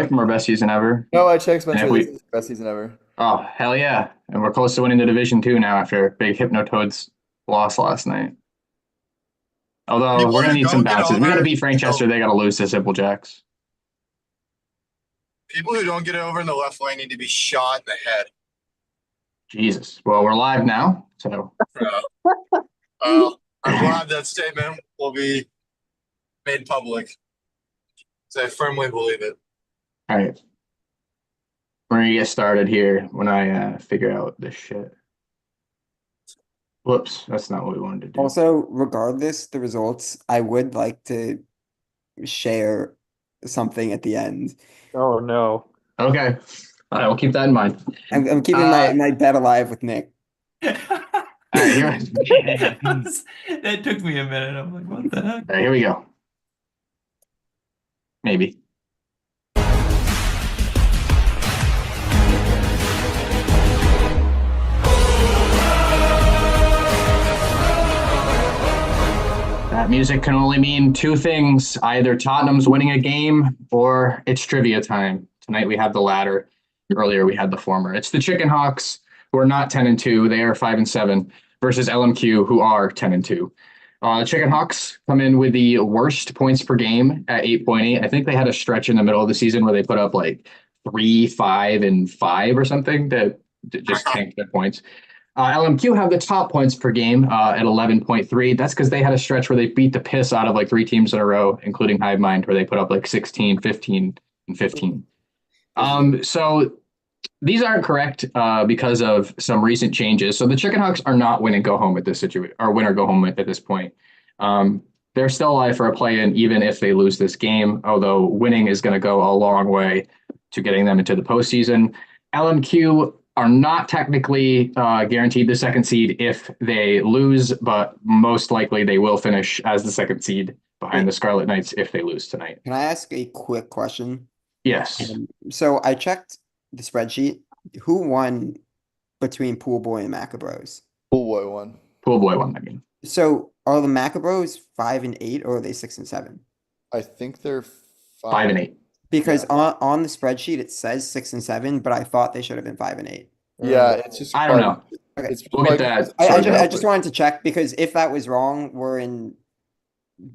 from our best season ever. No, I checked And if Spencer. This we, is the best season ever. oh hell yeah, and we're close to winning the division too now after big Hypnotoads loss last night. Although People we're gonna who need some don't get bounces. We got to over, beat Franchester. They got to lose to Simple Jacks. people who don't get over in the left lane need to be shot in the head. Jesus. Well, we're live now, so I'm glad that statement will be made public. So I firmly believe it. all right, we're gonna get started here when I figure out this shit. Whoops, that's not what we wanted to do. Also, regardless the results, I would like to share something at the end. Oh no. Okay, all right, we'll keep that in mind. I'm keeping my bet alive with Nick. All right, here, That took me a minute. I'm like, what the heck? all right, here we go. Maybe. That music can only mean two things. Either Tottenham's winning a game or it's trivia time. Tonight we have the latter. Earlier we had the former. It's the Chickenhawks, who are not 10-2. They are 5-7 versus LMQ, who are 10-2. The Chickenhawks come in with the worst points per game at 8.8. I think they had a stretch in the middle of the season where they put up like 3, 5, and 5 or something to just tank their points. LMQ have the top points per game at 11.3. That's because they had a stretch where they beat the piss out of like 3 teams in a row, including Hive Mind, where they put up like 16, 15, and 15. So these aren't correct because of some recent changes. So the Chickenhawks are not win and go home at this situation, or win or go home at this point. They're still alive for a play-in, even if they lose this game, although winning is going to go a long way to getting them into the postseason. LMQ are not technically guaranteed the second seed if they lose, but most likely they will finish as the second seed behind the Scarlet Knights if they lose tonight. Can I ask a quick question? Yes. So I checked the spreadsheet. Who won between Pool Boy and Macabros? Pool boy one. Pool Boy won that game. So are the Macabros 5-8 or are they 6-7? I think they're 5-8. Because on the spreadsheet it says 6-7, but I thought they should have been 5-8. Yeah, it's just. I don't know. Okay. It's We'll get that. I just wanted to check because if that was wrong, we're in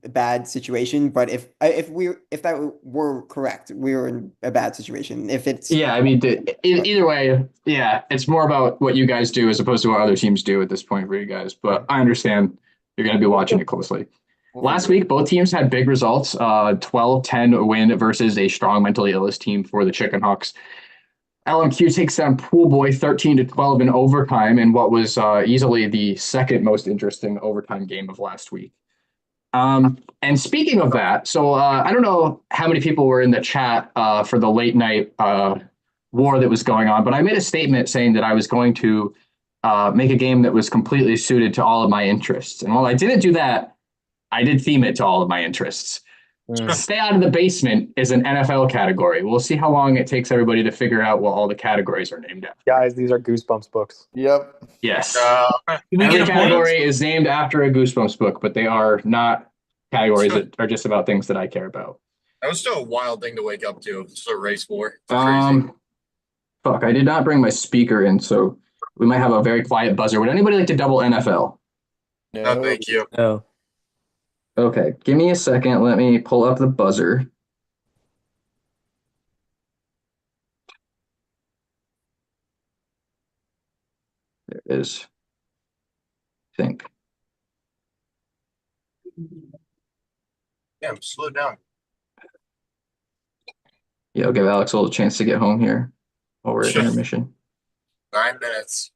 a bad situation. But if that were correct, we were in a bad situation. If it's Yeah, I mean, either way, yeah, it's more about what you guys do as opposed to what other teams do at this point for you guys. But I understand you're going to be watching it closely. Last week, both teams had big results. 12-10 win versus a strong mentally illest team for the Chickenhawks. LMQ takes down Pool Boy 13-12 in overtime in what was easily the second most interesting overtime game of last week. And speaking of that, so I don't know how many people were in the chat for the late night war that was going on, but I made a statement saying that I was going to make a game that was completely suited to all of my interests. And while I didn't do that, I did theme it to all of my interests. Stay Out of the Basement is an NFL category. We'll see how long it takes everybody to figure out what all the categories are named after. Guys, these are Goosebumps books. Yep. Yes. Can we Every get a category point? is named after a Goosebumps book, but they are not categories that are just about things that I care about. That was still a wild thing to wake up to. Just a race war. Crazy. Fuck, I did not bring my speaker in, so we might have a very quiet buzzer. Would anybody like to double NFL? No, thank you. No. Okay, give me a second. Let me pull up the buzzer. There it is. I think. Damn, slow down. Yeah, I'll give Alex a little chance to get home here while we're at Sure. intermission. 9 minutes.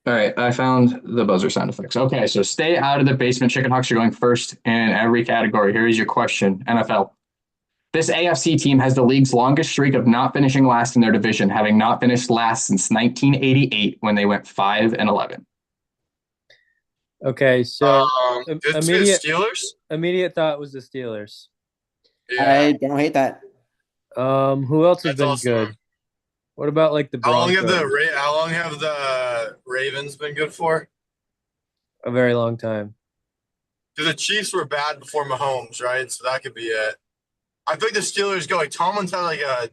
All right, I found the buzzer sound effects. Okay, so Stay Out of the Basement. Chickenhawks are going first in every category. Here is your question, NFL. This AFC team has the league's longest streak of not finishing last in their division, having not finished last since 1988 when they went 5-11. Okay, so It's the immediate Steelers. immediate thought was the Steelers. Yeah. I don't hate that. Who else has That's been also- good? What about like the How long Broncos? have the Ravens been good for? A very long time. Because the Chiefs were bad before Mahomes, right? So that could be it. I think the Steelers go like Tomlin's had like a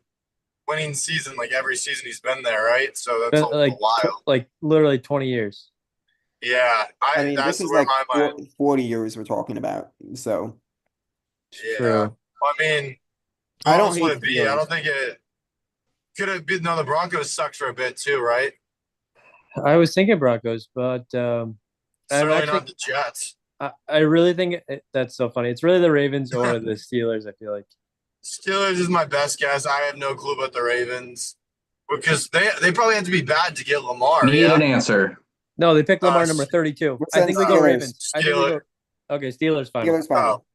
winning season like every season he's been there, right? So that's a Like while. like literally 20 years. Yeah, I mean, that's this is where like my mind. 40 years we're talking about. So Yeah, True. I mean, who I don't else would hate it be? I Steelers. don't think it could have been. No, the Broncos sucked for a bit too, right? I was thinking Broncos, but I'm Certainly actually not the Jets. I really think that's so funny. It's really the Ravens or the Steelers, I feel like. Steelers is my best guess. I have no clue about the Ravens because they probably have to be bad to get Lamar. Need Yeah, an answer. No, they picked Lamar Uh, number 32. We're I think we saying go Steelers. Ravens. I think we go. Okay, Steelers final. Steelers final.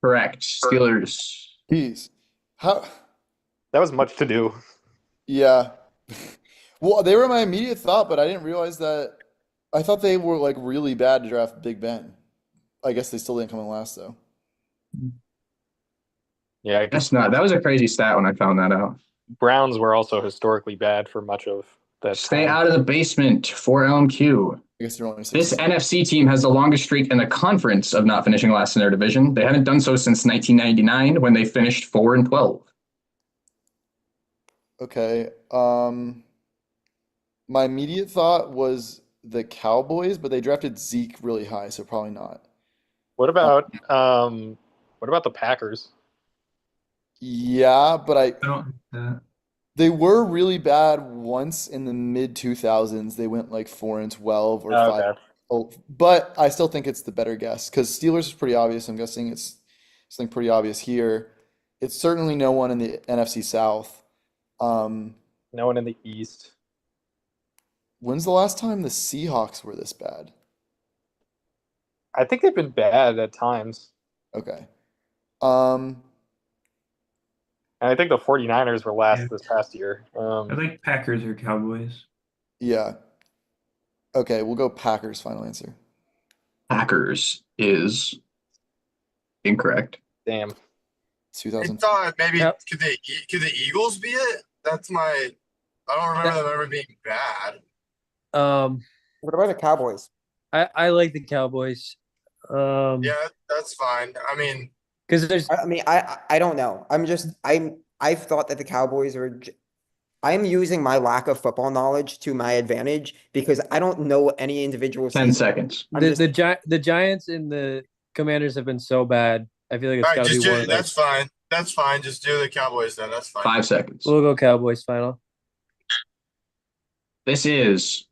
Correct. Steelers. Jeez. How? That was much to do. Yeah. Well, they were my immediate thought, but I didn't realize that. I thought they were like really bad to draft Big Ben. I guess they still didn't come in last though. Yeah, I guess That's not. That was a crazy stat when I found that out. Browns were also historically bad for much of that Stay time. out of the basement for LMQ. I guess they're only This 6. NFC team has the longest streak in the conference of not finishing last in their division. They haven't done so since 1999 when they finished 4-12. Okay. My immediate thought was the Cowboys, but they drafted Zeke really high, so probably not. What about the Packers? Yeah, but I don't think that. they were really bad once in the mid 2000s. They went like 4-12 or 5. Okay. Oh, but I still think it's the better guess because Steelers is pretty obvious. I'm guessing it's something pretty obvious here. It's certainly no one in the NFC South. No one in the East. When's the last time the Seahawks were this bad? I think they've been bad at times. Okay. And I think the 49ers were last Yeah. this past year. I think Packers or Cowboys. Yeah. Okay, we'll go Packers. Final answer. Packers is incorrect. Damn. I 2000. thought maybe Yep. could the Eagles be it? That's my. I don't remember them ever being bad. What about the Cowboys? I like the Cowboys. Yeah, that's fine. I mean, Because there's I mean, I don't know. I've thought that the Cowboys are. I'm using my lack of football knowledge to my advantage because I don't know any individual 10 season. seconds. I'm the just- the Giants and the Commanders have been so bad. I feel like it's all got right, to just be one do, of that's those. fine. That's fine. Just do the Cowboys then. That's fine. 5 seconds. We'll go Cowboys final. This is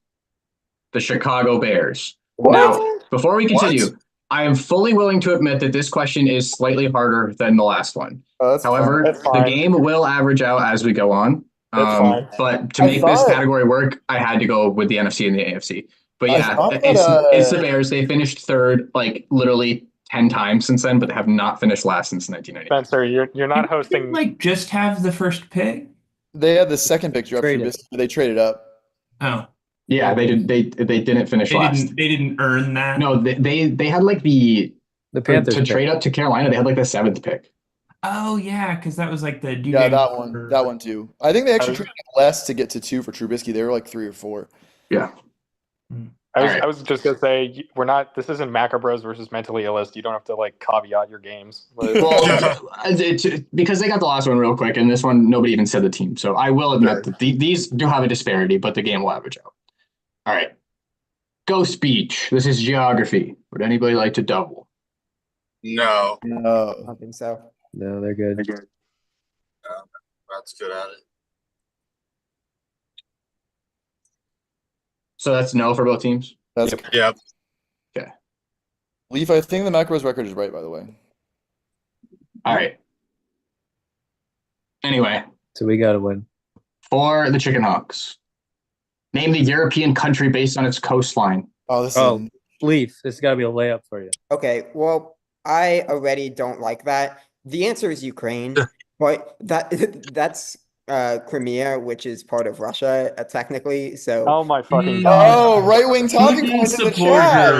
the Chicago Bears. What? Now, before we continue, What? I am fully willing to admit that this question is slightly harder than the last one. Oh, that's However, That's the fine. game will average out as we go on. That's fine. But to I make this thought- category work, I had to go with the NFC and the AFC. But I yeah, thought that, it's the Bears. They finished third like literally 10 times since then, but they have not finished last since 1990. Spencer, you're not Didn't they, hosting. like just have the first pick. They had the second pick draft. Traded. They traded up. Oh, Yeah, they did. They didn't finish they last. didn't. They didn't earn that. No, they had like the Panthers to pick. trade up to Carolina. They had like the 7th pick. Oh yeah, because that was like the. Yeah, that one too. I think they actually was- traded less to get to 2 for Trubisky. They were like 3 or 4. Yeah. I was just gonna say we're not. This isn't Macro Bros versus Mentally Illest. You don't have to like caveat your games. But Well, because they got the last one real quick, and this one nobody even said the team. So I will admit that these do have a disparity, but the game will average out. All right. Ghost Beach. This is geography. Would anybody like to double? No, I No. don't think so. No, they're good. that's good at it. So that's no for both teams. That's Yep. Leaf. I think the Macros record is right, by the way. All right. Anyway, So we got to win. for the Chickenhawks, name the European country based on its coastline. Oh, this Oh. is Leaf, this has got to be a layup for you. Okay, well, I already don't like that. The answer is Ukraine, but that's Crimea, which is part of Russia, technically. So oh my fucking Mm. god! Oh, right-wing talking Putin points in the supporter. chat.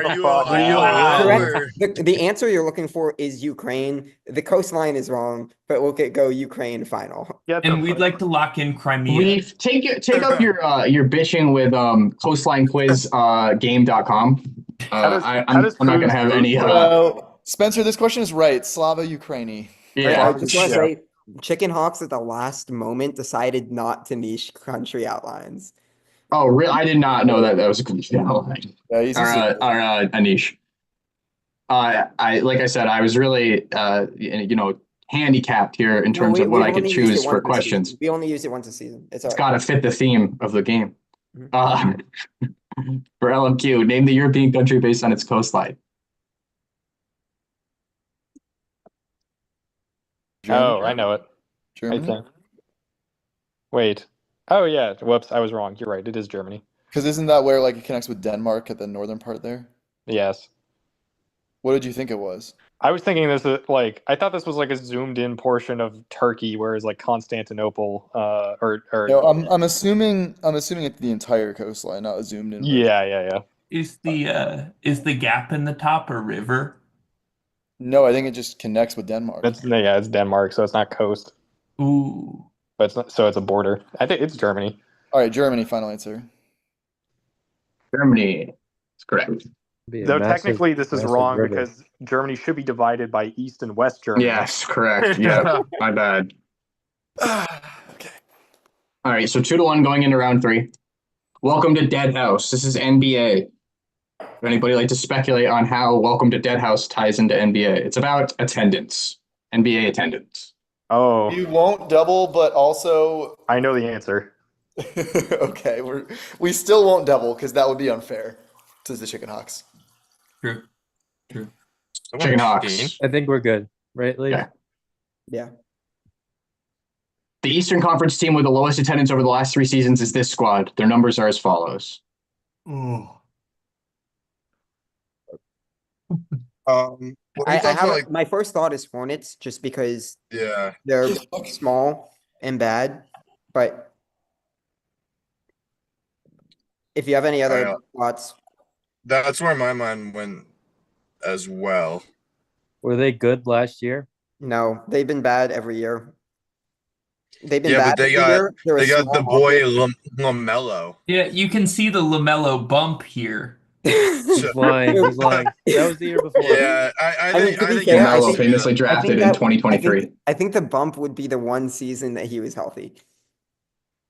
Are you Wow. allowed? the answer you're looking for is Ukraine. The coastline is wrong, but we'll go Ukraine final. Get the And we'd fuck- like to lock in Crimea. Leaf, take up your bitching with coastlinequiz game.com. I'm not going to have any. Spencer, this question is right. Slava Ukraini. Yeah. I just want to Yeah. say Chickenhawks at the last moment decided not to niche country outlines. Oh, really? I did not know that was a country outline Yeah, he's or a niche. I like I said, I was really handicapped here in terms of what I could only used it choose for once a season. questions. We only used it once a season. It's It's all got right. to fit the theme of the game. Mhm. For LMQ, name the European country based on its coastline. Oh, I know it. I Germany? think. Wait. Oh yeah. Whoops. I was wrong. You're right. It is Germany. Because isn't that where like it connects with Denmark at the northern part there? Yes. What did you think it was? I was thinking this is like I thought this was like a zoomed in portion of Turkey, whereas like Constantinople, or No, I'm assuming it's the entire coastline, not a zoomed in version. yeah. Is the gap in the top a river? No, I think it just connects with Denmark. It's Denmark, so it's not coast, Ooh. but it's not, so it's a border. I think it's Germany. All right, Germany, final answer. Germany is correct. Be a Though massive- technically this is massive wrong river. because Germany should be divided by East and West Germany. Yes, correct. Yeah, my bad. Okay. All right, so 2-1 going into round 3. Welcome to Dead House. This is NBA. Would anybody like to speculate on how Welcome to Dead House ties into NBA? It's about attendance, NBA attendance. Oh, You won't double, but also I know the answer. okay, we still won't double because that would be unfair to the Chickenhawks. True. Chickenhawks. I think we're good, right, Lee? Yeah. Yeah. The Eastern Conference team with the lowest attendance over the last 3 seasons is this squad. Their numbers are as follows. Ooh. What are I your thoughts have on, like, my first thought is Hornets just because yeah. they're small and bad, but if you have any other thoughts, That's where my mind went as well. Were they good last year? no, they've been bad every year. They've been Yeah, bad but they every got year. They're a they got small the boy market. LaMelo. Yeah, you can see the LaMelo bump here. He's lying. He's lying. That was the year before. Yeah, I I mean, think to be think fair, you I LaMelo think- famously drafted in 2023. I think the bump would be the one season that he was healthy.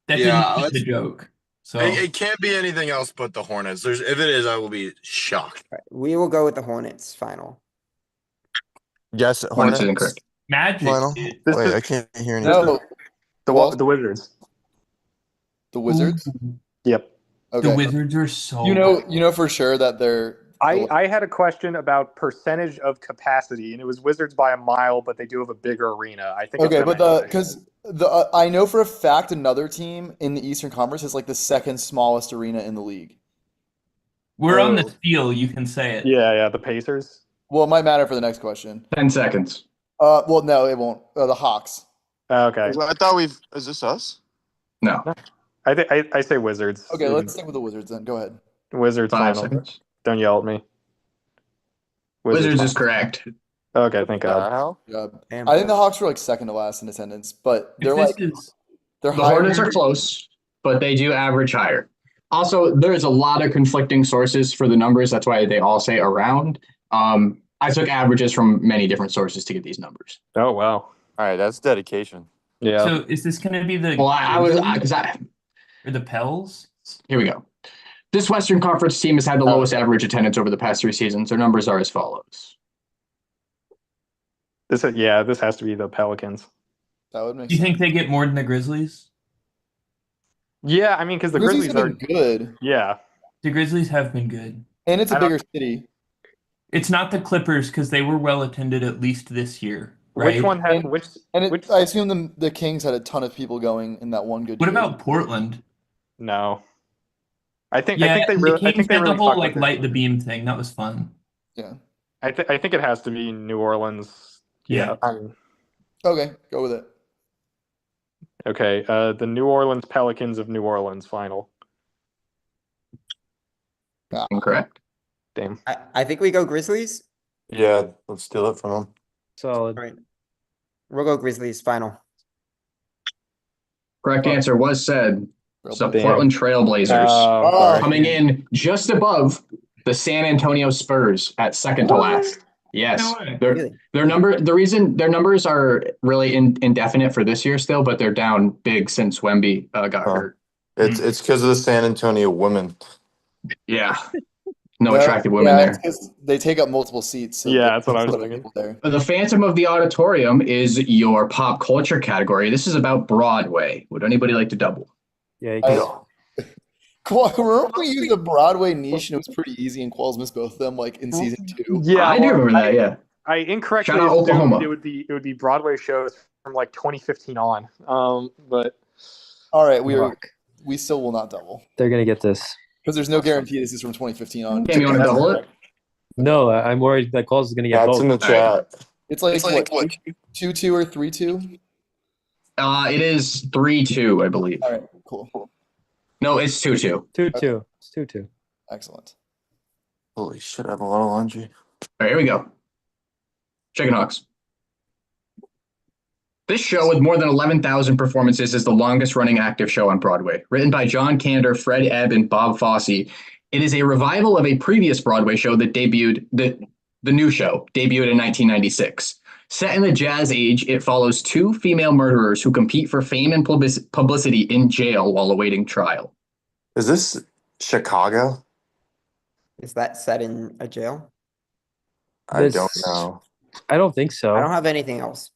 That Yeah, didn't fit the joke. So it can't be anything else but the Hornets. If it is, I will be shocked. All right, we will go with the Hornets final. Yes, Hornets Hornets. is incorrect. Magic. Final. Dude. This Wait, is- I can't hear anything. No, The Wizards. the Wizards. Yep. Okay. The Wizards are so You know for sure that they're. I had a question about percentage of capacity, and it was Wizards by a mile, but they do have a bigger arena. I think. Okay, it's but because I know for a fact another team in the Eastern Conference is like the second smallest arena in the league. We're on the Oh. steal, you can say it. yeah, the Pacers. Well, it might matter for the next question. 10 seconds. Well, no, it won't. The Hawks. Okay, I thought is this us? No. I say Wizards. Okay, let's stick with the Wizards then. Go ahead. Wizards 5 final. seconds. Don't yell at me. Wizards is final. correct. Okay, thank God. Hell? I think the Hawks were like second to last in attendance, but they're If like this is they're The higher. Hornets are close, but they do average higher. Also, there's a lot of conflicting sources for the numbers. That's why they all say around. I took averages from many different sources to get these numbers. Oh wow. All right, that's dedication. Yeah. so is this gonna be the Well, I was because or the Pels? here we go. This Western Conference team has had the lowest average attendance over the past 3 seasons. Their numbers are as follows. This has to be the Pelicans. That would make Do you sense. think they get more than the Grizzlies? Yeah, I mean because the Grizzlies Grizzlies have are been good, yeah. The Grizzlies have been good. and it's a I don't- bigger city. It's not the Clippers because they were well attended at least this year, right? Which one had And- which? And which? I assume the Kings had a ton of people going in that one good What year. about Portland? No. I think Yeah, they the really. I Kings think they had really the whole fucked like with it. light the beam thing. That was fun. Yeah. I think it has to be New Orleans. Yeah. Okay, go with it. Okay. The New Orleans Pelicans of New Orleans final. Incorrect. Damn. I think we go Grizzlies. Yeah, let's steal it from them. Solid. All right. We'll go Grizzlies final. Correct answer was said. It's the Damn. Portland Trailblazers. Oh. Coming in just above the San Antonio Spurs at second to last. Yes, No way. Really? the reason their numbers are really indefinite for this year still, but they're down big since Wemby got Huh. hurt. It's because of the San Antonio women. Yeah, no attractive women yeah, there. it's 'cause they take up multiple seats. So Yeah, that's what I was there's thinking. people there. The Phantom of the Auditorium is your pop culture category. This is about Broadway. Would anybody like to double? Yeah, you I- can. Cool. Remember we used the Broadway niche and it was pretty easy and Qualls missed both of them like in season 2? Yeah, I do remember that. Yeah, I incorrectly Shout out assumed Oklahoma. it would be Broadway shows from like 2015 on. But All right, Fuck. we still will not double They're gonna get this. because there's no guarantee this is from 2015 on. Cam, you want to double it? No, I'm worried that Calls is gonna get That's both. in the chat. It's like what 2-2 or 3-2? It is 3-2, I believe. All right, cool, No, it's 2-2. 2-2. It's 2-2. excellent. Holy shit, I have a lot of laundry. All right, here we go. Chickenhawks. This show with more than 11,000 performances is the longest running active show on Broadway. Written by John Kander, Fred Ebb, and Bob Fosse, it is a revival of a previous Broadway show that debuted, the new show debuted in 1996. Set in the Jazz Age, it follows two female murderers who compete for fame and publicity in jail while awaiting trial. Is this Chicago? Is that set in a jail? I This- don't know. I don't think so. I don't have anything else.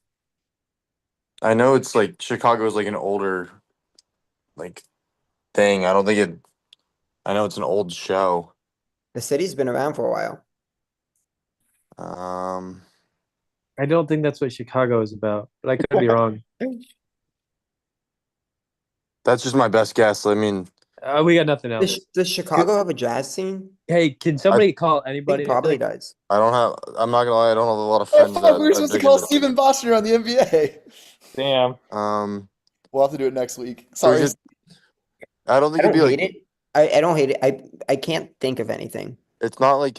I know it's like Chicago is like an older like thing. I don't think it. I know it's an old show. The city's been around for a while. I don't think that's what Chicago is about, but I could be wrong. That's just my best guess. I mean, We got nothing else. Does Chicago have a jazz scene? Hey, can somebody call I anybody? think probably does. I don't have. I'm not gonna lie. I don't have a lot of Oh, friends. fuck, that we were are supposed to big call into- Steven Boschner on the NBA. damn. We'll have to do it next week. Sorry. Is I don't I think don't it'd be hate like. it. I don't hate it. I can't think of anything. It's not like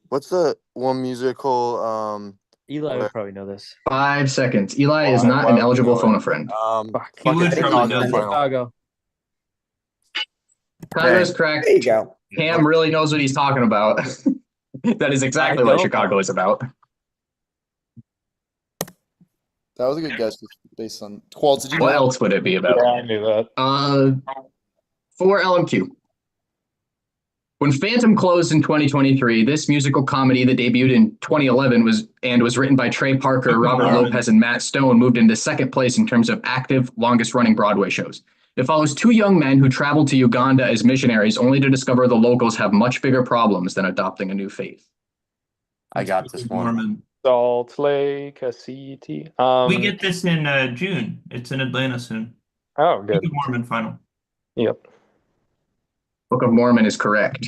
what's the one musical? Eli would probably know this. 5 seconds. Eli is Why- not why an would you eligible know it? phone a friend. Fuck. He would fucking probably Chicago know. final. Chicago. Tyler's correct. There you go. Cam really knows what he's talking about. That is exactly I what don't. Chicago is about. That was a good guess just based on Qualls. Did you What know? else would it be about? Yeah, I knew that. For LMQ. When Phantom closed in 2023, this musical comedy that debuted in 2011 was written by Trey Parker, Robert Lopez, and Matt Stone moved into second place in terms of active, longest running Broadway shows. It follows two young men who travel to Uganda as missionaries only to discover the locals have much bigger problems than adopting a new faith. I got this one. Mormon. Salt Lake City. We get this in June. It's in Atlanta soon. Oh, good. Mormon final. Yep. Book of Mormon is correct.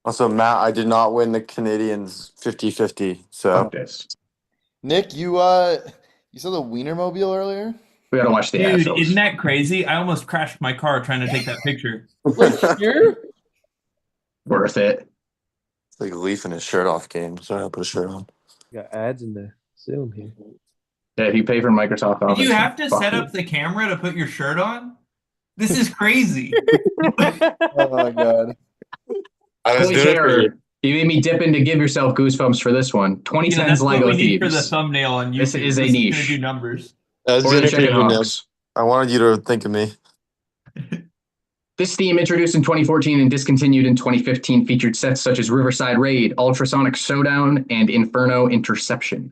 Also, Matt, I did not win the Canadians 50-50. So Fuck this. Nick, you saw the Wienermobile earlier? We gotta watch the Dude, Astros. isn't that crazy? I almost crashed my car trying to take that picture. Here? Worth it. It's like Leaf in his shirt off game. Sorry, I'll put a shirt on. Got ads in the Zoom here. Yeah, if you pay for Microsoft Did Office. you have to fuck set you. up the camera to put your shirt on? This is crazy. Oh my god. I was Holy doing it for terror. you. You made me dip in to give yourself goosebumps for this one. 2010's Yeah, that's what Lego we need for the Thieves. thumbnail on YouTube. This is a gonna niche. do numbers. I was Or doing the it for you, Nick. Chickenhawks. I wanted you to think of me. This theme, introduced in 2014 and discontinued in 2015, featured sets such as Riverside Raid, Ultrasonic Showdown, and Inferno Interception.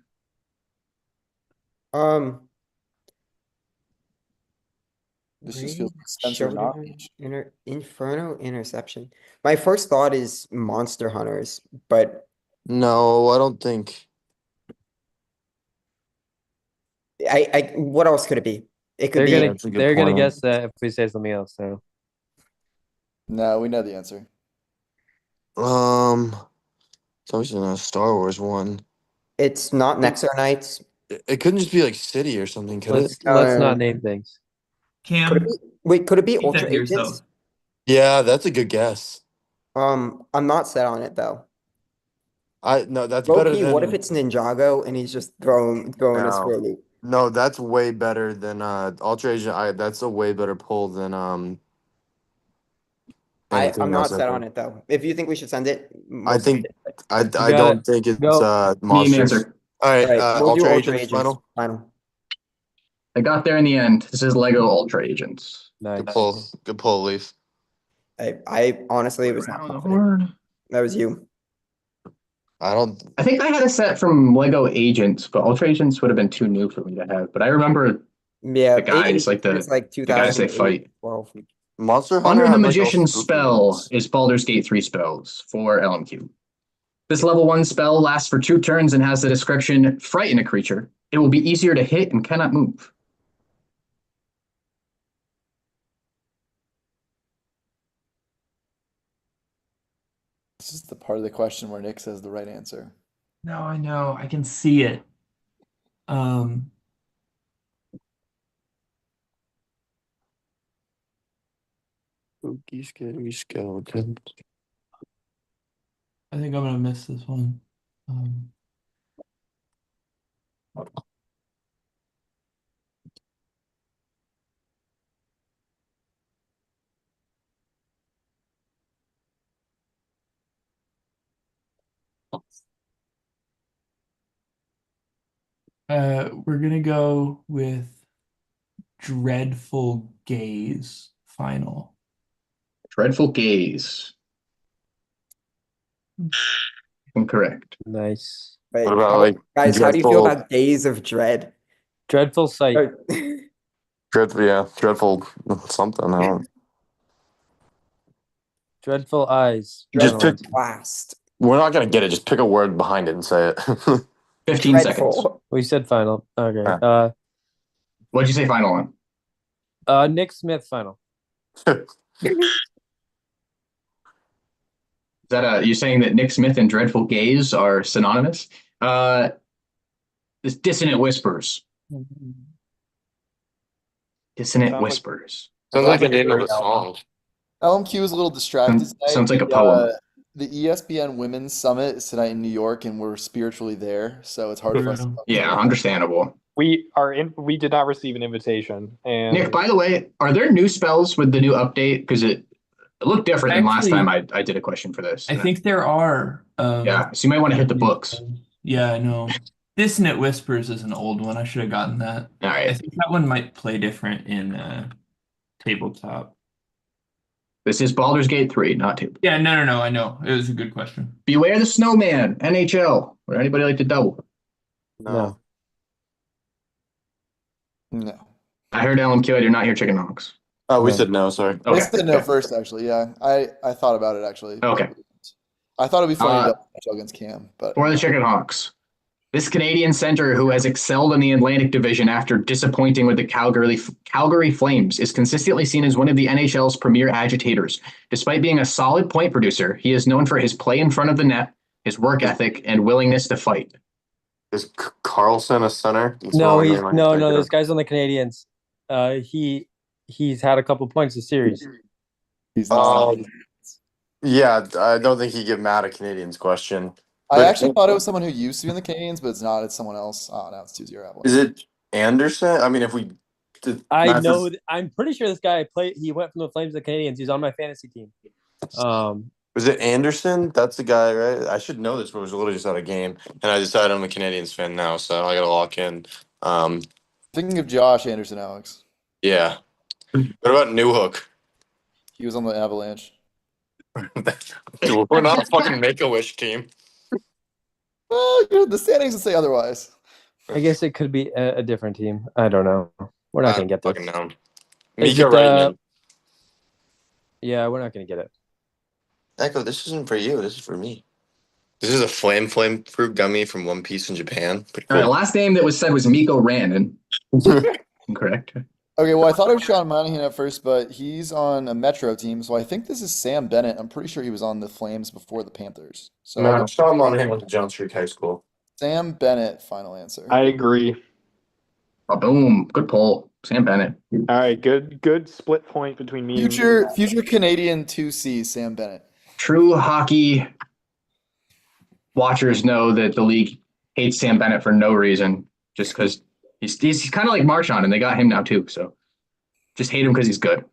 This just feels like Spencer Showdown, Knowledge. Inferno Interception. My first thought is Monster Hunters, but No, I don't think. what else could it be? It could They're be gonna That's a good they're gonna point. guess that if we say something else. So No, we know the answer. It's obviously not a Star Wars one. it's not Nexar Knights. It couldn't just be like City or something, could let's it? not name things. Could Cam, it be, wait, could it be keep that Ultra to yourself. Agents? Yeah, that's a good guess. I'm not set on it though. No, that's better Low-key, than. what if it's Ninjago and he's just throwing us No. for a loop? No, that's way better than Ultra Agent. That's a way better pull than anything I'm not else. set on it though. If you think we should send it, I we'll send think it. I got don't it. think it's Go. Need an monsters. answer. All right, All right, we'll do Ultra Ultra Agents Agents final. I got there in the end. This is Lego Ultra Agents. Nice. Good pull, Leaf. I honestly was not Around the confident. horn. That was you. I think I had a set from Lego Agents, but Ultra Agents would have been too new for me to have. But I remember Yeah, the guys, Agents like was like the guys they 2008, fight. 12. Monster Hunter Under the had, like, all Magician's spooky spell ones. is Baldur's Gate 3 spells for LMQ. This level 1 spell lasts for 2 turns and has the description, frighten a creature. It will be easier to hit and cannot move. This is the part of the question where Nick says the right answer. No, I know. I can see it. Spooky, scary skeleton. I think I'm gonna miss this one. We're gonna go with Dreadful Gaze final. Dreadful Gaze. Incorrect. Nice. Wait, What about, like, guys, how do you feel Dreadful- about Days of Dread? Dreadful sight. Dreadful something. I don't. Dreadful eyes. Just Gentlemen. pick. Last. We're not gonna get it. Just pick a word behind it and say it. 15 seconds. Dreadful. We said final. Okay. Yeah. What'd you say final on? Nick Smith final. Is that you saying that Nick Smith and Dreadful Gaze are synonymous? This Dissonant Whispers. Dissonant Sounds like- Whispers. Sounds like the name of a song. LMQ is a little distracted tonight. Sounds like a poem. The ESPN Women's Summit is tonight in New York, and we're spiritually there, so it's hard for us. Yeah, understandable. We did not receive an invitation. And Nick, by the way, are there new spells with the new update? Because it looked different than last Actually, time I did a question for this. I think there are. Yeah, so you might want to hit the books. Yeah, I know. Dissonant Whispers is an old one. I should have gotten that. All I right. think that one might play different in tabletop. This is Baldur's Gate 3, not 2. Yeah, no, I know. It was a good question. Beware the Snowman, NHL. Would anybody like to double? No. No. I heard LMQ, I did not hear Chickenhawks. Oh, we No. said no. Sorry. I Okay. said no first, actually. Yeah, I thought about it actually. Okay. I thought it'd be funny Uh, to match against Cam, but For the Chickenhawks. This Canadian center who has excelled in the Atlantic Division after disappointing with the Calgary Flames is consistently seen as one of the NHL's premier agitators. Despite being a solid point producer, he is known for his play in front of the net, his work ethic, and willingness to fight. Is Carlson a center? That's No, all I he's mean, like, no. thinking This of. guy's on the Canadians. He's had a couple points this series. he's not. Yeah, I don't think he'd get mad at Canadians question. I but- actually thought it was someone who used to be in the Canadians, but it's not. It's someone else. Oh, now it's 2-0. Is it Anderson? I mean, if we. I know. I'm pretty sure this guy played. He went from the Flames to the Canadians. He's on my fantasy team. Was it Anderson? That's the guy, right? I should know this, but it was literally just out of game, and I decided I'm a Canadians fan now, so I got to lock in. Thinking of Josh Anderson, Alex. Yeah. What about Newhook? He was on the Avalanche. Dude, we're not a fucking Make-A-Wish team. Well, the standings would say otherwise. I guess it could be a different team. I don't know. We're not gonna get this. Fucking know. Is Mika it, Reitman. Yeah, we're not gonna get it. Echo, this isn't for you. This is for me. This is a flame fruit gummy from One Piece in Japan. Pretty All right, the cool. last name that was said was Mikko Rantanen. Incorrect. Okay, well, I thought it was Sean Monahan at first, but he's on a Metro team, so I think this is Sam Bennett. I'm pretty sure he was on the Flames before the Panthers. So No, Sean Monahan went to John Street High School. Sam Bennett, final answer. I agree. Oh, boom. Good pull. Sam Bennett. All right, good split point between me and Future Canadian 2C, Sam Bennett. True hockey watchers know that the league hates Sam Bennett for no reason, just because he's kind of like Marchand, and they got him now too. So just hate him because he's good.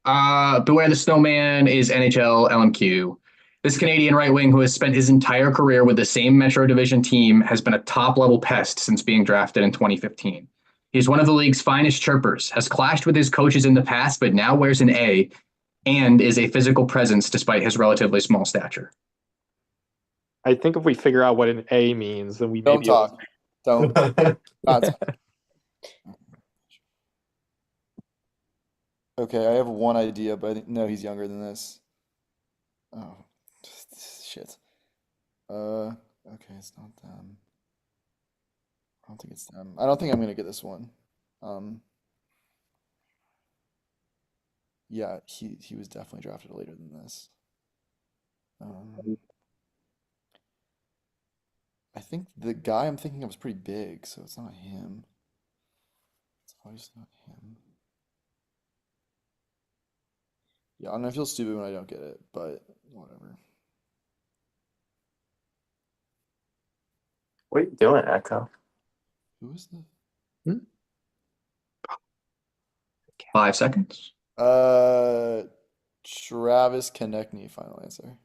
Beware the Snowman is NHL LMQ. This Canadian right wing, who has spent his entire career with the same Metro Division team, has been a top-level pest since being drafted in 2015. He's one of the league's finest chirpers, has clashed with his coaches in the past, but now wears an A, and is a physical presence despite his relatively small stature. I think if we figure out what an A means, then we may Don't be able talk. Don't. Not talk. Okay, I have one idea, but I think, no, he's younger than this. Oh, shit. Okay, it's not them. I don't think it's them. I don't think I'm gonna get this one. Yeah, he was definitely drafted later than this. I think the guy I'm thinking of was pretty big, so it's not him. It's always not him. Yeah, I'm gonna feel stupid when I don't get it, but whatever. What are you doing, Echo? Who is the? 5 seconds. Travis Konechny, final answer.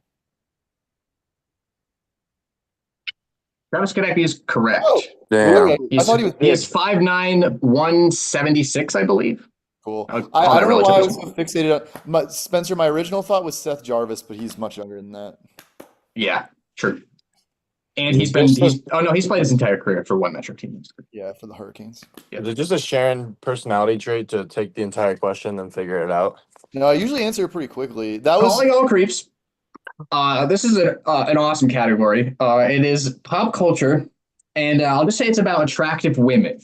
Travis Konechny is correct. Oh, Damn. I thought he was He is big. 5'9", 176, I believe. Cool. I would I call that don't know why I was relatively so fixated on Spencer. My original thought was Seth Jarvis, but he's much younger than that. Yeah, true. And Is he's it been just he's played his entire career for one Metro team. Yeah, for the Hurricanes. Yeah. Is it just a Sharon personality trait to take the entire question and figure it out? No, I usually answer it pretty quickly. That was Calling all creeps. This is an awesome category. It is pop culture, and I'll just say it's about attractive women.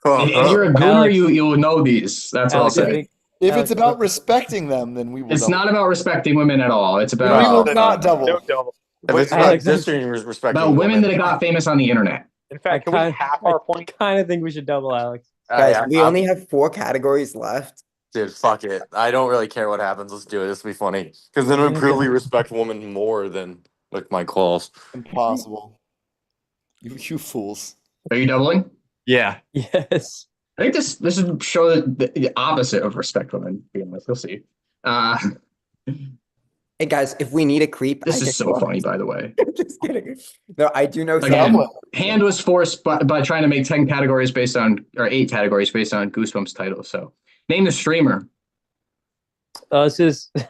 And if you're a gooner, Alex. you'll know these. That's what I'll Alex, I say. think- if Alex, it's about respecting them, then we will. It's double. not about respecting women at all. It's Then we will about not double. No double. If it's about Alex, disrespecting about women that women, got famous on the internet. In fact, can we half our point? kind of think we should double, Alex. Guys, we only have 4 categories left. dude, fuck it. I don't really care what happens. Let's do it. This will be funny. Because then it would prove we respect women more than like my calls. Impossible. You fools. Are you doubling? Yeah. Yes. I think this would show the opposite of respect women. Being like, we'll see. Hey guys, if we need a creep, This I is can so go. funny, by the way. Just kidding. No, I do know Again, someone. hand was forced by trying to make 10 categories based on, or 8 categories based on Goosebumps titles. So name the streamer. This is Yeah,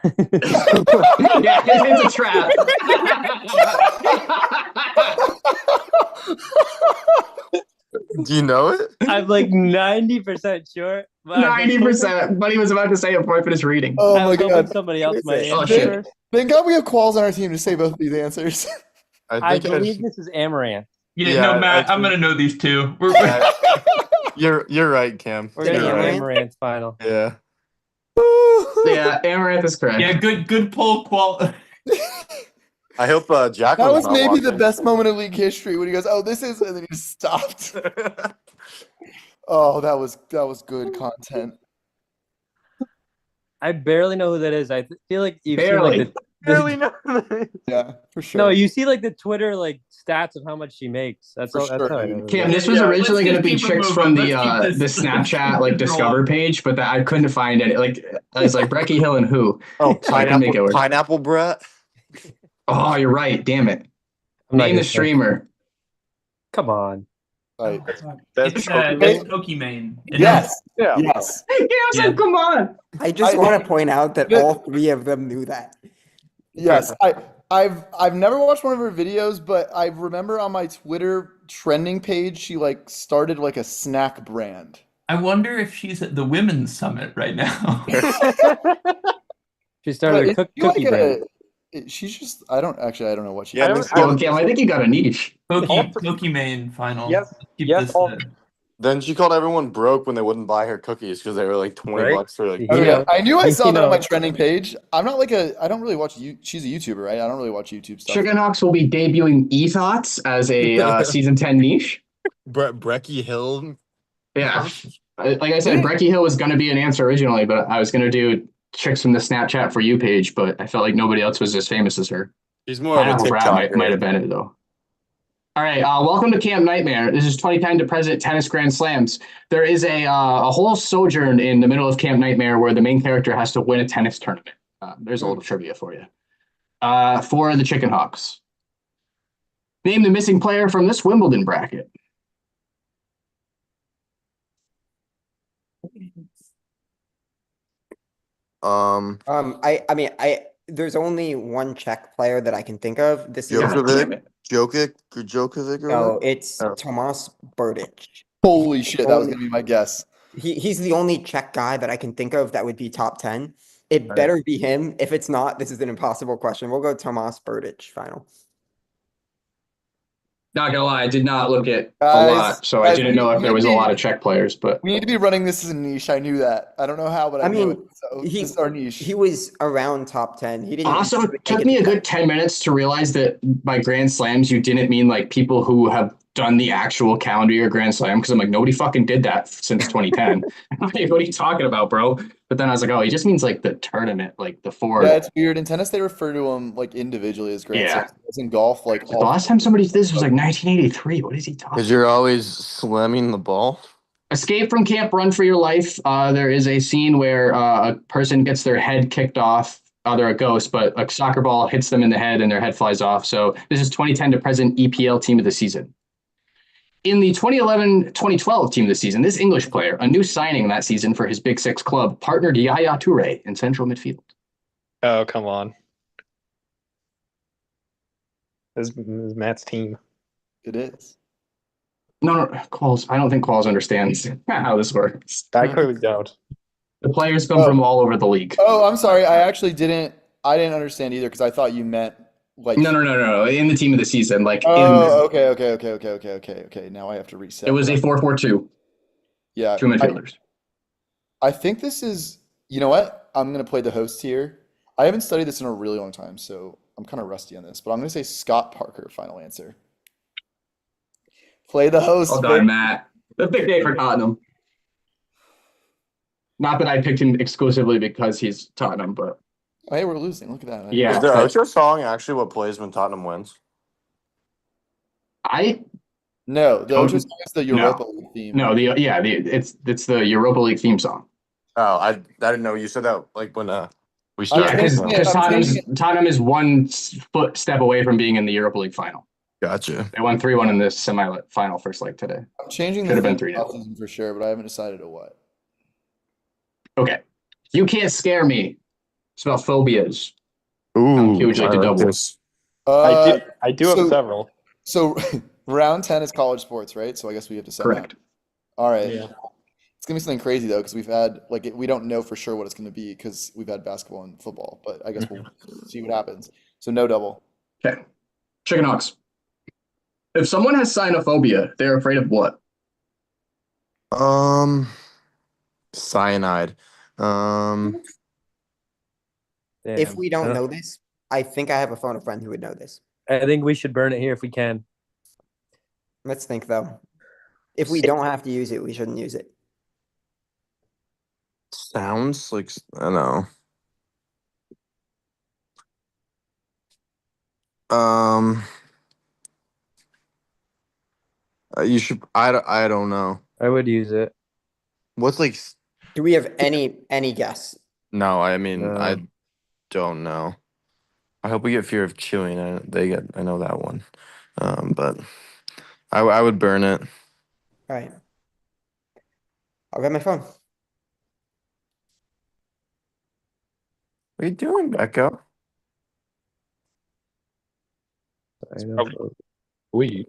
it's a trap. Do you know it? I'm like 90% sure. But 90%. But he was about to say it before I finished reading. Oh I my was hoping god. somebody else might Oh, answer shit. first. Thank God we have Qualls on our team to say both these answers. I believe this is Amaranth. Yeah, no, Matt, I'm gonna know these two. You're right, Cam. We're gonna You're get right. Amaranth final. Yeah. Yeah, Amaranth is correct. Yeah, good pull, Qual. I hope Jack That was not maybe the watching. best moment of league history when he goes, "Oh, this is," and then he just stopped. Oh, that was good content. I barely know who that is. Feel like you Barely. see like Barely know. Yeah, for sure. no, you see like the Twitter like stats of how much she makes. That's For all. That's sure, how I dude. know. who Cam, it this is. was Yeah, originally let's going to just be keep it chicks moving. from the Let's keep the this- Snapchat like this Discover rolling. page, but I couldn't find it. Like I was like Brecky Hill and who? Oh, So I couldn't make it work. pineapple Brett. Oh, you're right. Damn it. I'm not Name gonna the say. streamer. Come on. Right. That's It's Pokemon. Pokimane. Yes. Yeah. Yes. Yeah, I said, come on. I just I- want to point out that all 3 of them knew that. Yes. I've never watched one of her videos, but I remember on my Twitter trending page, she like started like a snack brand. I wonder if she's at the women's summit right now. She started a But is she cookie like brand. she's just I don't know what she Yeah, is. Yo, Cam, I think you got a niche. Pokimane final. Yes, Keep yes, this, all- Then she called everyone broke when they wouldn't buy her cookies because they were like 20 Right? bucks for like. You Okay, know, I knew I you saw that on my know. trending page. I'm not like I don't really watch she's a YouTuber, right? I don't really watch YouTube stuff. Chickenhawks will be debuting E-Thoughts as a season 10 niche. Brecky Hill. Yeah. Like I said, Brecky Hill was going to be an answer originally, but I was going to do chicks from the Snapchat For You page, but I felt like nobody else was as famous as her. She's more of a Pineapple Brat TikTok. might have been it, though. All right, welcome to Camp Nightmare. This is 2010 to present tennis Grand Slams. There is a whole sojourn in the middle of Camp Nightmare where the main character has to win a tennis tournament. There's a little trivia for you. For the Chickenhawks. Name the missing player from this Wimbledon bracket. I mean, there's only one Czech player that I can think of. This is Djokovic, Djokovic or no, what? it's Oh. Tomas Berdych. Holy shit, that was gonna be my guess. He's the only Czech guy that I can think of that would be top 10. It better be him. If it's not, this is an impossible question. We'll go Tomas Berdych final. Not gonna lie, I did not look at a Guys, lot, so I didn't know if there was a lot of Czech players. But we need to be running this as a niche. I knew that. I don't know how, but I knew it. So this is our niche. He was around top 10. He didn't. also, it took me a good 10 minutes to realize that by Grand Slams, you didn't mean like people who have done the actual calendar year Grand Slam, because I'm like, nobody fucking did that since 2010. Like, what are you talking about, bro? But then I was like, oh, he just means like the tournament, like the four. Yeah, it's weird. In tennis, they refer to them like individually as Grand Slams. In golf, like the last time somebody did this was like 1983. What is he talking? Because you're always slamming the ball. Escape from camp, run for your life. There is a scene where a person gets their head kicked off. They're a ghost, but a soccer ball hits them in the head and their head flies off. So this is 2010 to present EPL team of the season. In the 2011-2012 team of the season, this English player, a new signing that season for his Big Six club, partnered Yaya Toure in central midfield. Oh, come on. This is Matt's team. It is. No, Qualls. I don't think Qualls understands how this works. I clearly don't. The players come from all over the league. Oh, I'm sorry. I didn't understand either because I thought you meant like. No. In the team of the season, like. Okay. Now I have to reset. It was a 4-4-2. Yeah. 2 midfielders. I think this is. You know what? I'm gonna play the host here. I haven't studied this in a really long time, so I'm kind of rusty on this. But I'm gonna say Scott Parker. Final answer. Play the host. Well done, Matt. The big day for Tottenham. Not that I picked him exclusively because he's Tottenham, but. Oh, hey, we're losing. Look at that. Is the outro song actually what plays when Tottenham wins? No, the outro song is the Europa League theme. No, it's the Europa League theme song. Oh, I didn't know you said that like when we started. Because Tottenham is one step away from being in the Europa League final. Gotcha. They won 3-1 in this semi-final first leg today. I'm changing Could have been 3-0 for sure, but I haven't decided to what. Okay. You can't scare me. It's about phobias. Ooh, would you like to double? this. I do have several. So round 10 is college sports, right? So I guess we have to set Correct. that. All right. Yeah. It's gonna be something crazy though, because we've had we don't know for sure what it's gonna be because we've had basketball and football, but I guess we'll see what happens. So no double. Okay. Chickenhawks. If someone has cynophobia, they're afraid of what? Cyanide. If we don't know this, I think I have a phone a friend who would know this. I think we should burn it here if we can. Let's think though. If we don't have to use it, we shouldn't use it. Sounds like I don't know. You should. I don't know. I would use it. What's like? Do we have any guess? No, I mean I don't know. I hope we get fear of chewing. I know that one, but I would burn it. All right. I'll get my phone. What are you doing, Becca? We.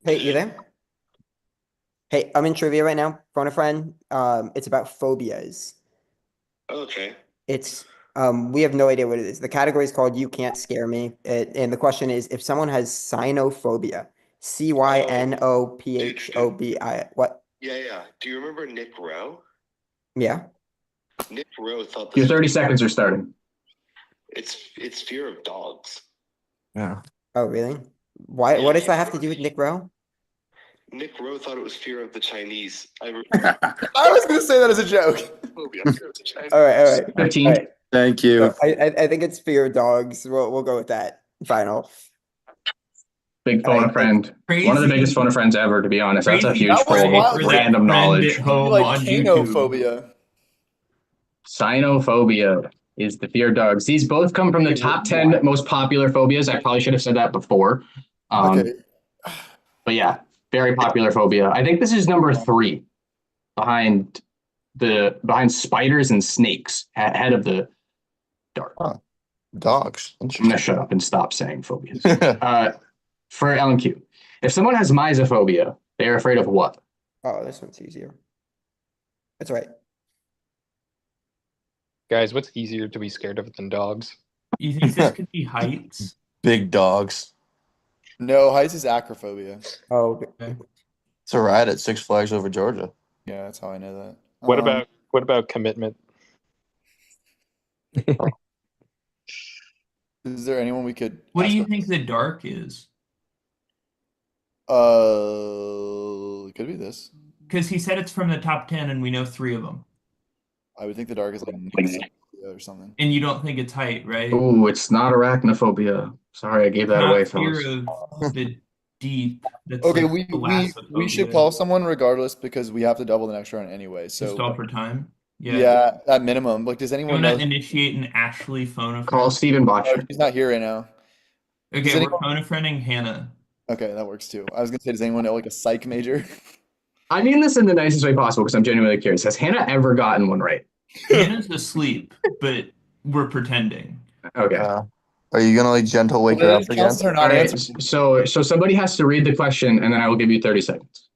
Hey, you there? Hey, I'm in trivia right now. Phone a friend. It's about phobias. Okay. It's we have no idea what it is. The category is called "You Can't Scare Me," and the question is if someone has cynophobia, CYNOPHOBI. What? Yeah. Do you remember Nick Rowe? Yeah. Nick Rowe thought Your 30 seconds are starting. It's fear of dogs. Yeah. Oh, really? Why? Yeah. What does that have to do with Nick Rowe? Nick Rowe thought it was fear of the Chinese. I was gonna say that as a joke. Phobia, fear of the Chinese. All right. 15. All right. Thank you. So I think it's fear of dogs. We'll go with that. Final. Big All phone right, a friend. Crazy. One of the biggest phone a friends ever, to be honest. That's a Crazy huge That was pool wild. of For that random friend knowledge. at home Like on YouTube. canophobia. Cynophobia is the fear of dogs. These both come from the top 10 most popular phobias. I probably should have said that before. Okay. But yeah, very popular phobia. I think this is number 3 behind spiders and snakes, ahead of the dark. Dogs. I'm gonna shut up and stop saying phobias. For LMQ, if someone has mysophobia, they are afraid of what? Oh, this one's easier. That's right. Guys, what's easier to be scared of than dogs? You think this could be heights? Big dogs. No, heights is acrophobia. Oh, It's a ride at Six Flags over Georgia. Yeah, that's how I know that. What about commitment? Is there anyone we could? What do ask you about? think the dark is? It could be this. Because he said it's from the top 10 and we know 3 of them. I would think the dark is like nyxophobia or something. And you don't think it's height, right? Ooh, it's not arachnophobia. Sorry, I gave that Not away, fear fellas. of the deep. That's Okay, like we should thalassophobia. call someone regardless because we have to double the next round anyway. Just So all for time. yeah, at minimum. Like, does I'm anyone gonna know? initiate an Ashley phone a Call friend. Stephen Oh, Botcher. she's not here right now. Okay, Does we're anyone- phone a friending Hannah. Okay, that works too. I was gonna say, does anyone know like a psych major? I mean this in the nicest way possible because I'm genuinely curious. Has Hannah ever gotten one right? Hannah's asleep, but we're pretending. Okay. Are you gonna like gentle wake her up again? Counselor not All right. answering. So somebody has to read the question, and then I will give you 30 seconds.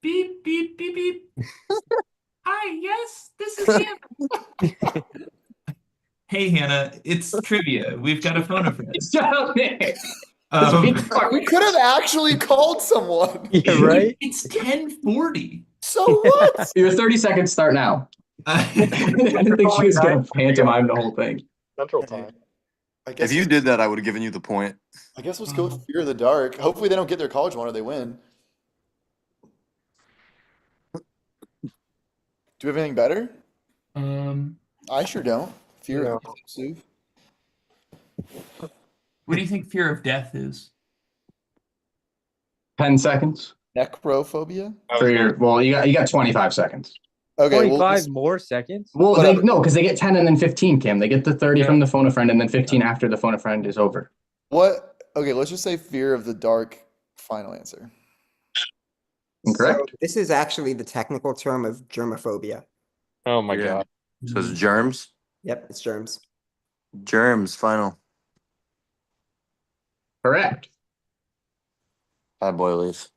Beep, beep, beep, beep. Hi, yes, this is Hannah. Hey, Hannah, it's trivia. We've got a phone a friend. Shut up, Nick. We could have actually called someone. Yeah, right? It's 10:40. So what? Your 30 seconds start now. I didn't think she was gonna pantomime the whole thing. Central time. I guess If you did that, I would have given you the point. I guess let's go with Fear of the Dark. Hopefully they don't get their college one or they win. Do we have anything better? I sure don't. Fear of Sue. What do you think fear of death is? 10 seconds. Necrophobia? You got 25 seconds. Okay, 25 more seconds? Well, Whatever. because they get 10 and then 15, Cam. They get the 30 from the phone a friend and then 15 after the phone a friend is over. what? Okay, let's just say Fear of the Dark. Final answer. Incorrect. So this is actually the technical term of germophobia. Oh my Yeah. god. So it's germs. Yep, it's germs. Germs. Final. Correct. Bad boy leaf.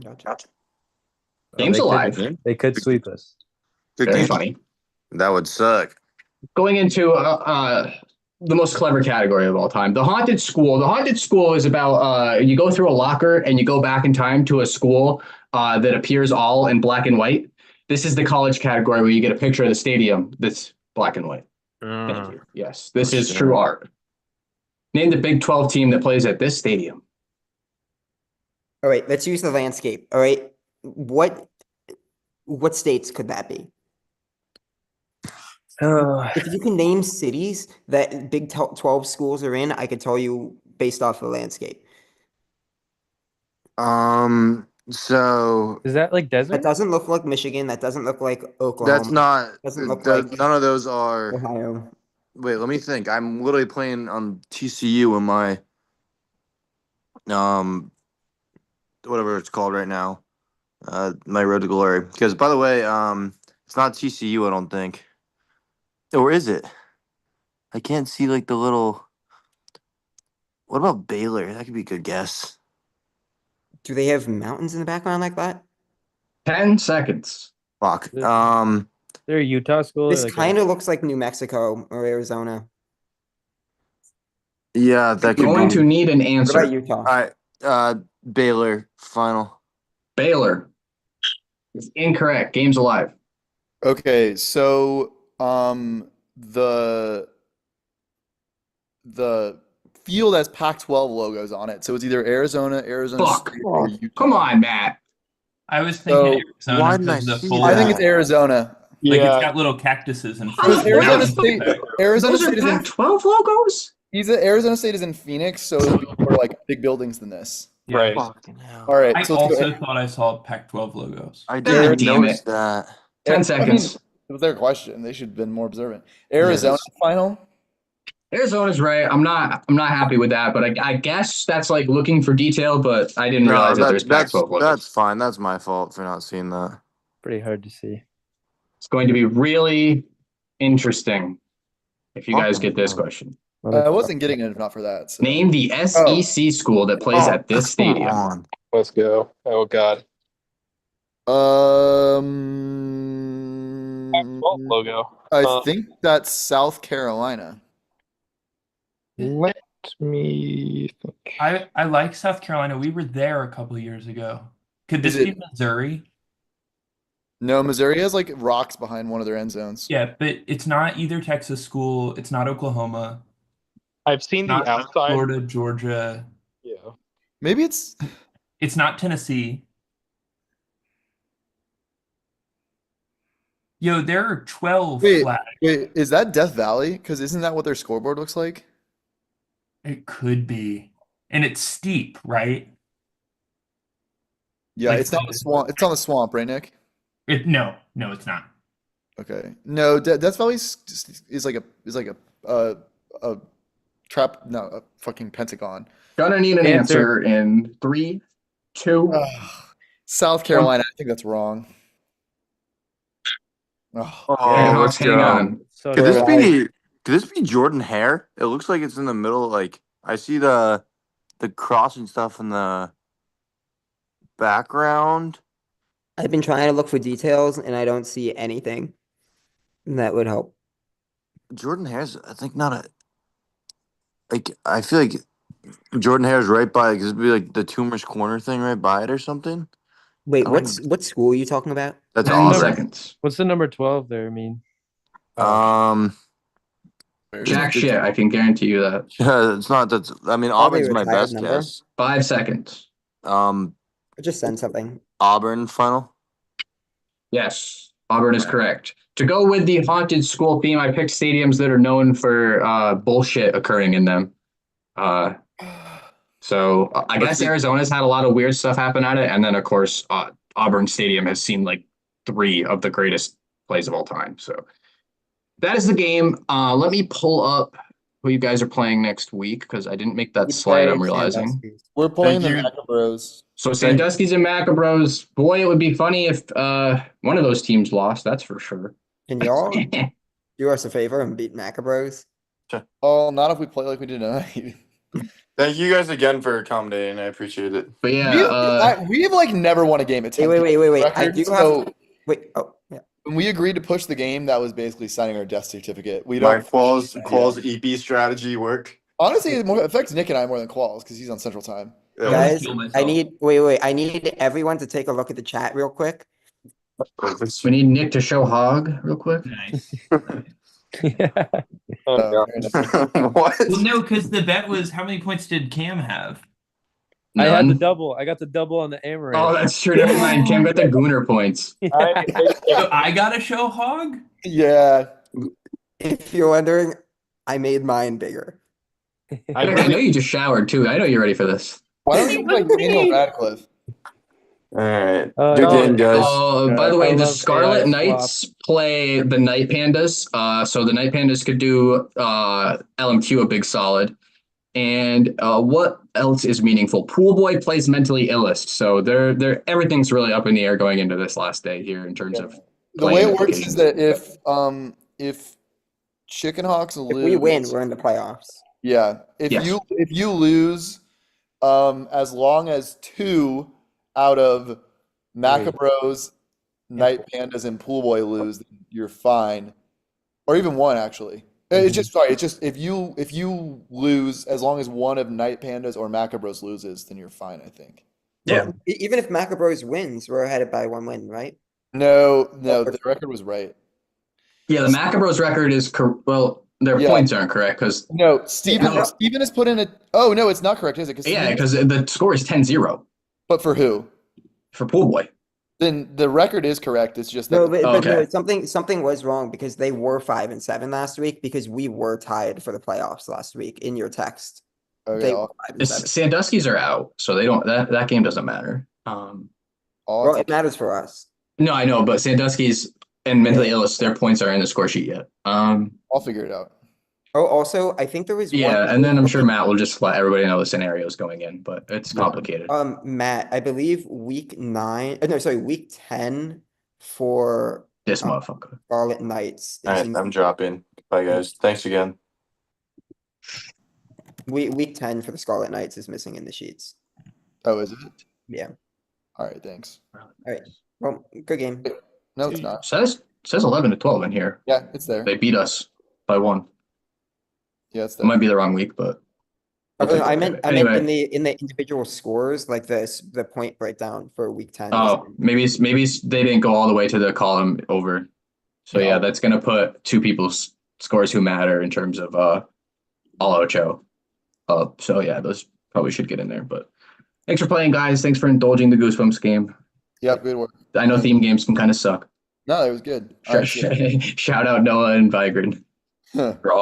Gotcha. Game's they alive. They could sweep us. Very funny. That would suck. Going into the most clever category of all time, the haunted school. The haunted school is about you go through a locker and you go back in time to a school that appears all in black and white. This is the college category where you get a picture of the stadium that's black and white. Thank you. Yes, this is true art. Name the Big 12 team that plays at this stadium. All right, let's use the landscape. All right, what states could that be? If you can name cities that Big 12 schools are in, I could tell you based off the landscape. So Is that like desert? That doesn't look like Michigan. That doesn't look like Oklahoma. that's not. Doesn't look like None of those are. Ohio. Wait, let me think. I'm literally playing on TCU in my whatever it's called right now. My road to glory. Because by the way, it's not TCU, I don't think. Or is it? I can't see like the little. What about Baylor? That could be a good guess. Do they have mountains in the background like that? 10 seconds. Fuck. They're a Utah school. This like kind of looks like New Mexico or Arizona. Yeah, that could Going be. to need an What answer. about Utah? All right. Baylor final. Baylor is incorrect. Game's alive. Okay, so the field has Pac-12 logos on it, so it's either Arizona, Arizona Fuck. State, or Utah. Come on, Matt. I was thinking So, Arizona why didn't I because of the see full. I think that? it's Arizona. Like Yeah. it's got little cactuses and Because fruit. Arizona Now- State, Arizona Those are State is in Pac-12 logos? Arizona State is in Phoenix, so it'll be more like big buildings than this. Yeah. Right. Fucking hell. All right, I so let's go. also thought I saw Pac-12 logos. I God didn't damn notice it. that. 10 I mean, seconds. it was their question. They should have been more observant. Arizona final. Arizona's right. I'm not happy with that, but I guess that's like looking for detail, but I didn't realize that there's Pac-12 logos. That's fine. That's my fault for not seeing that. Pretty hard to see. It's going to be really interesting if you guys get this Fucking question. I wasn't getting it if not for that. So. Name the SEC school that plays at this stadium. Come on. Let's go. Oh God. Pac-12 logo. I think that's South Carolina. Let me think. I like South Carolina. We were there a couple of years ago. Could this Is be it- Missouri? No, Missouri has like rocks behind one of their end zones. Yeah, but it's not either Texas school. It's not Oklahoma. I've seen the Not outside. Florida, Georgia. Yeah. Maybe it's It's not Tennessee. Yo, there are 12 Wait. flags. wait, is that Death Valley? Because isn't that what their scoreboard looks like? It could be. And it's steep, right? Yeah, Like it's not the swamp. It's on the swamp, right, Nick? No, it's not. Okay. No, Death Valley is like a trap. No, a fucking pentagon. Gonna need an Answer. answer in 3, 2. South Carolina. I think that's wrong. Oh, Chickenhawks, let's hang go. on. So Could this do be? Could this be Jordan Hare? It looks like it's in the middle. Like I see the cross and stuff in the background. I've been trying to look for details and I don't see anything that would help. Jordan Hare's, I think, not a. Like I feel like Jordan Hare's right by. Could it be like the Tumor's Corner thing right by it or something? Wait, I what school are you talking about? That's 10 awesome. seconds. What's the number 12 there mean? Jack shit, I can guarantee you that. It's not. That's. I mean, Probably Auburn's my retired best number. guess. 5 seconds. Or just send something. Auburn final. Yes, Auburn is correct. To go with the haunted school theme, I picked stadiums that are known for bullshit occurring in them. So I guess Arizona's had a lot of weird stuff happen at it, and then of course Auburn Stadium has seen like 3 of the greatest plays of all time. So that is the game. Let me pull up who you guys are playing next week because I didn't make that We slide. I'm play realizing. Sandusky. we're playing the Thank you. Macabros. So Sandusky's and Macabros. Boy, it would be funny if one of those teams lost. That's for sure. Can y'all do us a favor and beat Macabros? Oh, not if we play like we did tonight. Thank you guys again for accommodating. I appreciate it. But yeah, We've like never won a game at 10 Wait. I record, do so have. Wait. Oh, yeah. when we agreed to push the game, that was basically signing our death certificate. We My don't Qualls EP strategy worked. honestly it more affects Nick and I more than Qualls because he's on Central Time. Yeah. Guys, kill myself. I need everyone to take a look at the chat real quick. we need Nick to show Hog real quick. Nice. Oh, God. Fair enough. What? Well, no, because the bet was how many points did Cam have? I had the None? double. I got the double on the Amaranth. Oh, that's true. Never mind. Cam got the Gooner points. So I got to show Hog? Yeah. If you're wondering, I made mine bigger. I know you just showered too. I know you're ready for this. Why don't you play Daniel Radcliffe? All right. Oh, Good no. game, guys. By the I way, the love Scarlet AI Knights play the Night Pandas. So the Night Pandas could do LMQ a big solid. And what else is meaningful? Pool Boy plays Mentally Illest. So they're everything's really up in the air going into this last day here in terms of The way playing it works is implications. that if Chickenhawks If lose, we win, we're in the playoffs. yeah. Yes. If you lose, as long as 2 out of Macabros, Night Pandas, and Pool Boy lose, then you're fine. Or even 1 actually. It's just if you lose, as long as 1 of Night Pandas or Macabros loses, then you're fine, I think. Yeah. Well, even if Macabros wins, we're ahead by 1 win, right? No, the record was right. Yeah, the Macabros record is their Yeah. points aren't correct because No, Steven has put in a. Oh no, it's not correct, is it? because the score is 10-0 But for who? for Pool Boy. Then the record is correct. It's just that. No, but no, Okay. something was wrong because they were 5-7 last week because we were tied for the playoffs last week in your text. Okay, They were 5-7. Sandusky's are out, so they don't. That game doesn't matter. Well, it matters for us. No, I know, but Sandusky's and Mentally Yeah. Illest, their points are in the score sheet yet. I'll figure it out. Oh, also, I think there was Yeah, one. and then I'm sure Matt will just let everybody know the scenarios going in, but it's complicated. Matt, I believe week 9. No, sorry, week 10 for This motherfucker. Scarlet Knights. All right, I'm dropping. Bye, guys. Thanks again. Week 10 for the Scarlet Knights is missing in the sheets. Oh, is it? Yeah. All right, thanks. All right. Well, good game. No, it's not. Says 11-12 in here. Yeah, it's there. They beat us by 1. Yeah, it's It there. might be the wrong week, but I meant Anyway. in the individual scores, like the point breakdown for week 10. maybe they didn't go all the way to the column over. So yeah, that's gonna put 2 people's scores who matter in terms of all Ocho. So yeah, those probably should get in there. But thanks for playing, guys. Thanks for indulging the Goosebumps game. Yep, good work. I know theme games can kind of suck. No, it was good. All right, see ya. Shout out Noah and Vigran. For all